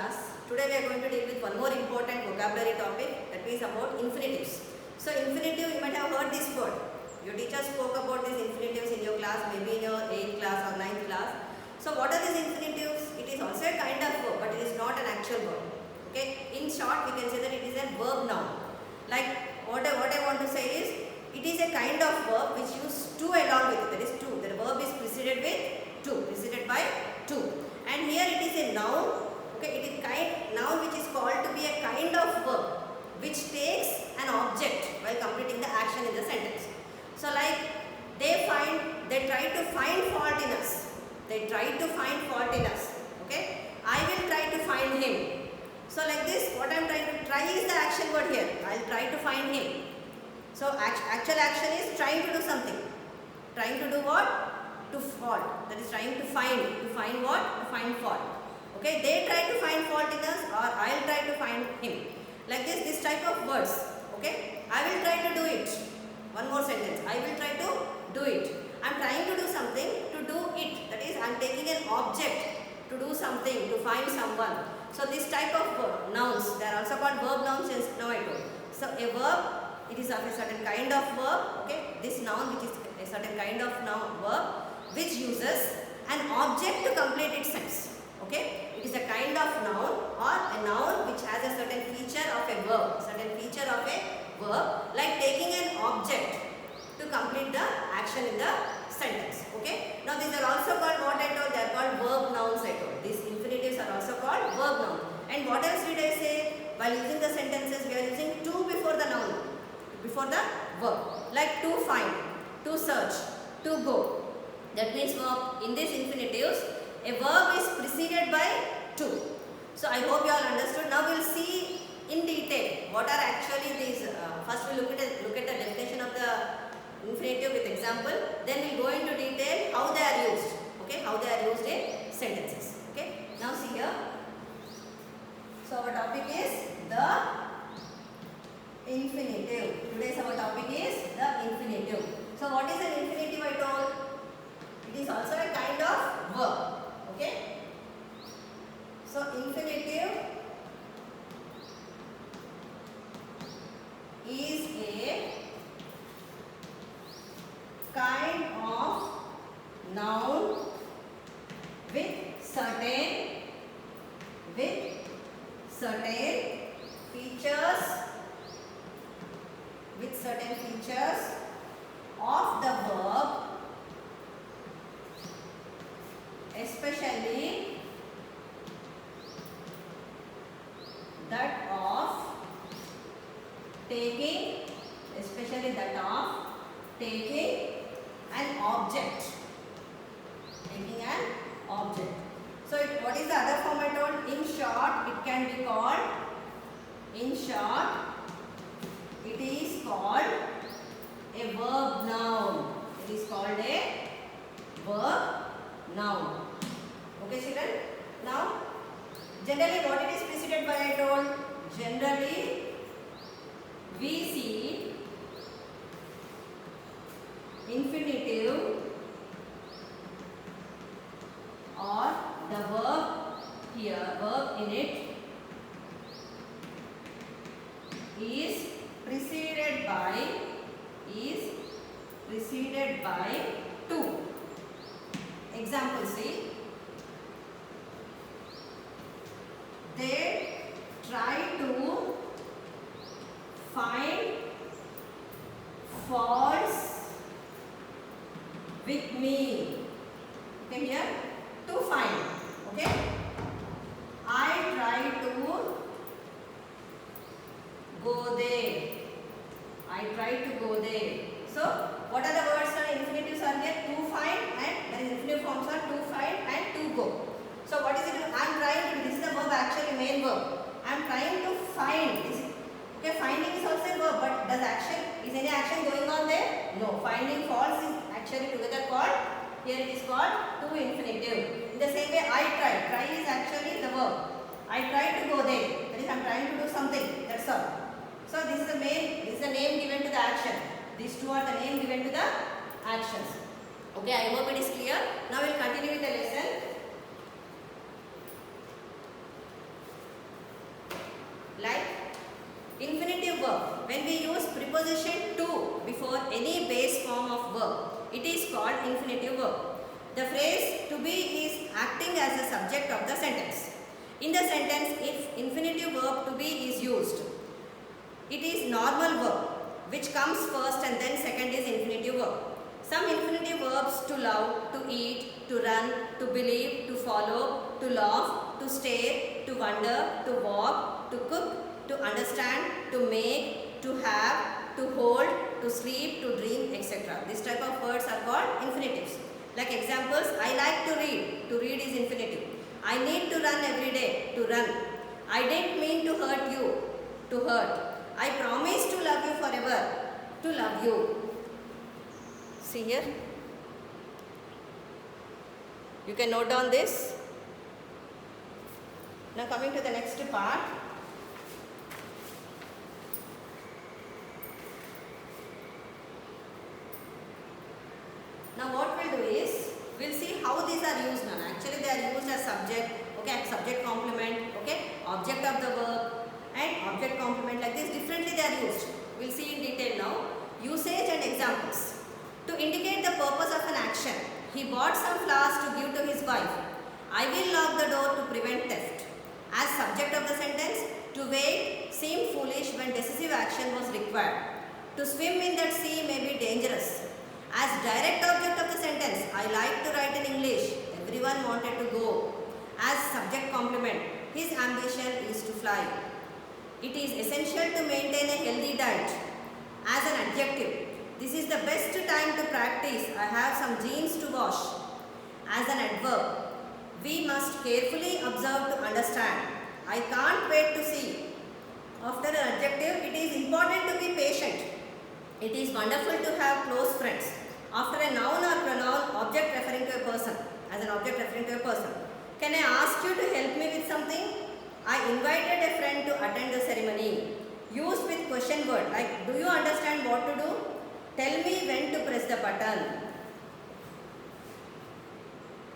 class. Today we are going to deal with one more important vocabulary topic, that is about infinitives. So infinitive, you might have heard this word. Your teacher spoke about these infinitives in your class, maybe in your 8th class or 9th class. So what are these infinitives? It is also a kind of verb, but it is not an actual verb. Okay. In short, we can say that it is a verb noun. Like what I want to say is, it is a kind of verb which use to along with it. That is to. The verb is preceded with to, preceded by to. And here it is a noun. Okay, it is noun which is called to be a kind of verb which takes an object while completing the action in the sentence. So like they try to find fault in us. They try to find fault in us. Okay, I will try to find him. So like this, what I am trying to try is the action word here. I will try to find him. So actual action is trying to do something. Trying to do what? To fault. That is trying to find. To find what? To find fault. Okay, they try to find fault in us, or I will try to find him. Like this type of words. Okay, I will try to do it. One more sentence. I will try to do it. I am trying to do something to do it. That is, I am taking an object to do something, to find someone. So this type of nouns, they are also called verb nouns now I told. So a verb, it is of a certain kind of verb. Okay, this noun which is a certain kind of verb which uses an object to complete its sense. Okay, it is a kind of noun or a noun which has a certain feature of a verb, like taking an object to complete the action in the sentence. Okay, now these are also called what I told, they are called verb nouns I told. These infinitives are also called verb nouns. And what else did I say? While using the sentences, we are using to before the noun, before the verb, like to find, to search, to go. That means in these infinitives, a verb is preceded by to. So I hope you all understood. Now we will see in detail what are actually these. First we look at the definition of the infinitive with example. Then we will go into detail how they are used. Okay, how they are used in sentences. Okay. Now see here. So our topic is the infinitive. Today's our topic is the infinitive. So what is an infinitive I told? It is also a kind of verb. Okay. So infinitive is a kind of noun with certain features of the verb, especially that of taking an object. So what is the other form I told? In short, it can be called, it is called a verb noun. It is called a verb noun. Okay children? Now generally what it is preceded by I told? Generally we see infinitive or the verb here, verb in it is preceded by to. Example, see, they try to find faults with me. Okay, here to find. Okay, I try to go there. So what are the words and infinitives are here? To find, and there is infinitive forms are to find and to go. So what is it? I am trying to. This is the verb actually, main verb. I am trying to find. Okay, finding is also a verb, but is any action going on there? No. Finding faults is actually together called, here it is called to infinitive. In the same way, I try. Try is actually the verb. I try to go there. That is, I am trying to do something. That's all. So this is the name given to the action. These two are the name given to the actions. Okay, I hope it is clear. Now we will continue with the lesson. when we use preposition to before any base form of verb, it is called infinitive verb. The phrase to be is acting as the subject of the sentence. In the sentence, if infinitive verb to be is used, it is normal verb which comes first and then second is infinitive verb. Some infinitive verbs to love, to eat, to run, to believe, to follow, to laugh, to stare, to wonder, to walk, to cook, to understand, to make, to have, to hold, to sleep, to dream, etc. This type of words are called infinitives. Like examples, I like to read. To read is infinitive. I need to run every day. To run. I didn't mean to hurt you. To hurt. I promise to love you forever. To love you. See here. You can note down this. Now coming to the next part. Now what we'll do is, we'll see how these are used now. Actually they are used as subject, okay, subject complement, okay, object of the verb and object complement, like this differently they are used. We'll see in detail now. Usage and examples. To indicate the purpose of an action, he bought some flowers to give to his wife. I will lock the door to prevent theft. As subject of the sentence, to wait seemed foolish when decisive action was required. To swim in that sea may be dangerous. As direct object of the sentence, I like to write in English. Everyone wanted to go. As subject complement, his ambition is to fly. It is essential to maintain a healthy diet. As an adjective, this is the best time to practice. I have some jeans to wash. As an adverb, we must carefully observe to understand. I can't wait to see. After an adjective, it is important to be patient. It is wonderful to have close friends. After a noun or pronoun, object referring to a person. As an object referring to a person. Can I ask you to help me with something? I invited a friend to attend the ceremony. Used with question word like, do you understand what to do? Tell me when to press the button.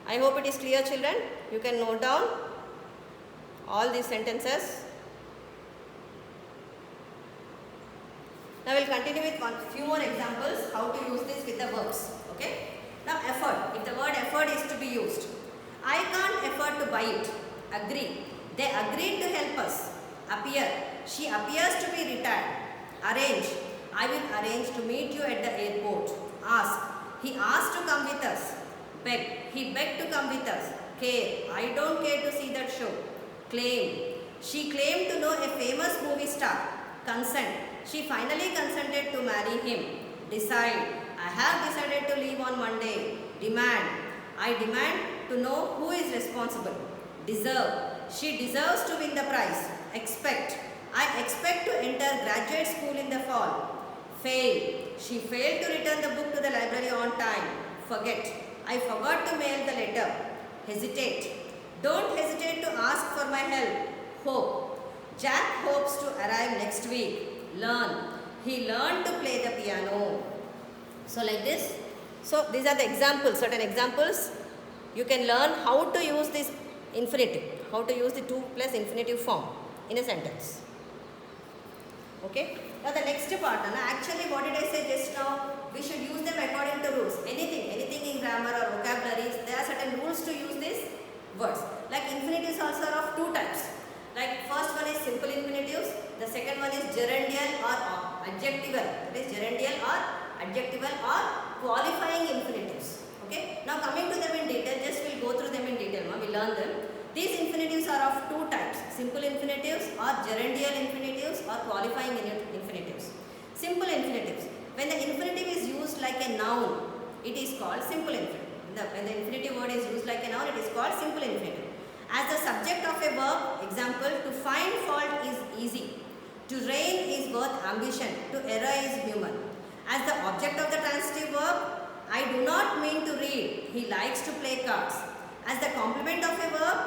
I hope it is clear, children. You can note down all these sentences. Now we will continue with few more examples how to use this with the verbs. Okay. Now effort. If the word effort is to be used. I can't afford to buy it. Agree. They agreed to help us. Appear. She appears to be retired. Arrange. I will arrange to meet you at the airport. Ask. He asked to come with us. Beg. He begged to come with us. Care. I don't care to see that show. Claim. She claimed to know a famous movie star. Consent. She finally consented to marry him. Decide. I have decided to leave on Monday. Demand. I demand to know who is responsible. Deserve. She deserves to win the prize. Expect. I expect to enter graduate school in the fall. Fail. She failed to return the book to the library on time. Forget. I forgot to mail the letter. Hesitate. Don't hesitate to ask for my help. Hope. Jack hopes to arrive next week. Learn. He learned to play the piano. So like this. So these are the examples, certain examples. You can learn how to use this infinitive. How to use the to plus infinitive form in a sentence. Okay. Now the next part, actually what did I say just now? We should use them according to rules. Anything in grammar or vocabularies, there are certain rules to use these words. Like infinitives also are of two types. Like first one is simple infinitives, the second one is gerundial or adjectival. That is gerundial or adjectival or qualifying infinitives. Okay. Now coming to them in detail, just we'll go through them in detail. We learn them. These infinitives are of two types, simple infinitives or gerundial infinitives or qualifying infinitives. Simple infinitives. When the infinitive is used like a noun, it is called simple infinitive. When the infinitive word is used like a noun, it is called simple infinitive. As the subject of a verb, example, to find fault is easy. To reign is worth ambition. To err is human. As the object of the transitive verb, I do not mean to read. He likes to play cards. As the complement of a verb,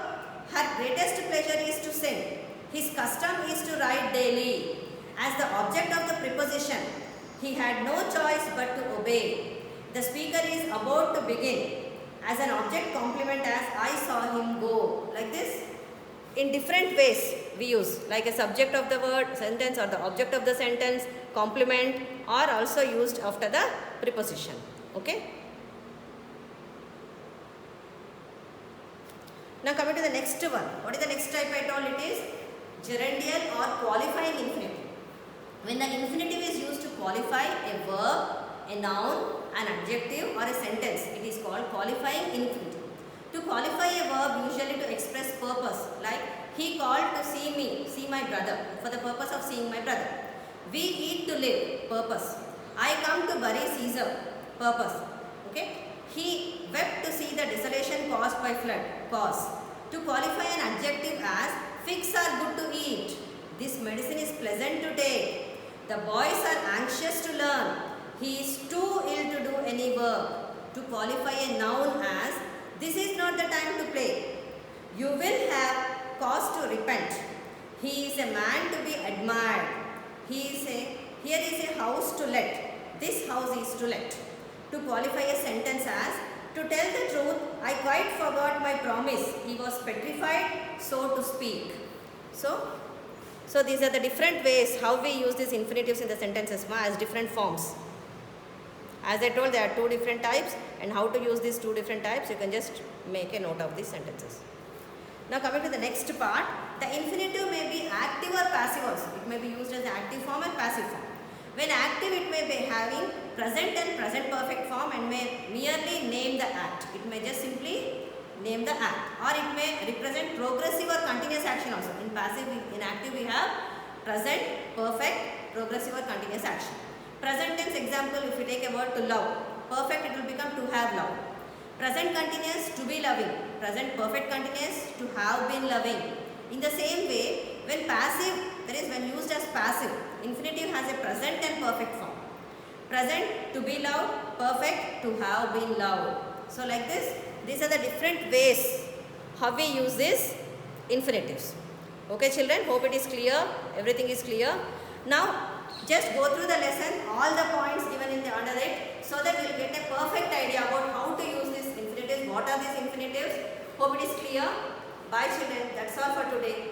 her greatest pleasure is to sing. His custom is to write daily. As the object of the preposition, he had no choice but to obey. The speaker is about to begin. As an object complement, as I saw him go. Like this. in different ways we use, like a subject of the word, sentence, or the object of the sentence, complement, are also used after the preposition. Okay. Now coming to the next one. What is the next type I told? It is gerundial or qualifying infinitive. When the infinitive is used to qualify a verb, a noun, an adjective, or a sentence, it is called qualifying infinitive. To qualify a verb, usually to express purpose, like he called to see me, see my brother, for the purpose of seeing my brother. We eat to live, purpose. I come to bury Caesar, purpose. Okay. He wept to see the desolation caused by flood, cause. To qualify an adjective as figs are good to eat, this medicine is pleasant to take. The boys are anxious to learn, he is too ill to do any work. To qualify a noun as this is not the time to play, you will have cause to repent. He is a man to be admired. Here is a house to let, this house is to let. To qualify a sentence as to tell the truth, I quite forgot my promise. He was petrified, so to speak. So these are the different ways how we use these infinitives in the sentences as different forms. As I told, there are two different types, and how to use these two different types, you can just make a note of these sentences. Now coming to the next part, the infinitive may be active or passive also. It may be used as active form and passive form. When active, it may be having present and present perfect form and may merely name the act. It may just simply name the act, or it may represent progressive or continuous action also. In passive, in active we have present, perfect, progressive or continuous action. Present tense example, if you take a word to love, perfect it will become to have loved. Present continuous, to be loving. Present perfect continuous, to have been loving. In the same way, when passive, that is when used as passive, infinitive has a present and perfect form. Present, to be loved, perfect, to have been loved. So like this, these are the different ways how we use these infinitives. Okay children, hope it is clear, everything is clear. Now just go through the lesson, all the points given in the under it, so that you will get a perfect idea about how to use these infinitives, what are these infinitives. Hope it is clear. Bye children, that's all for today.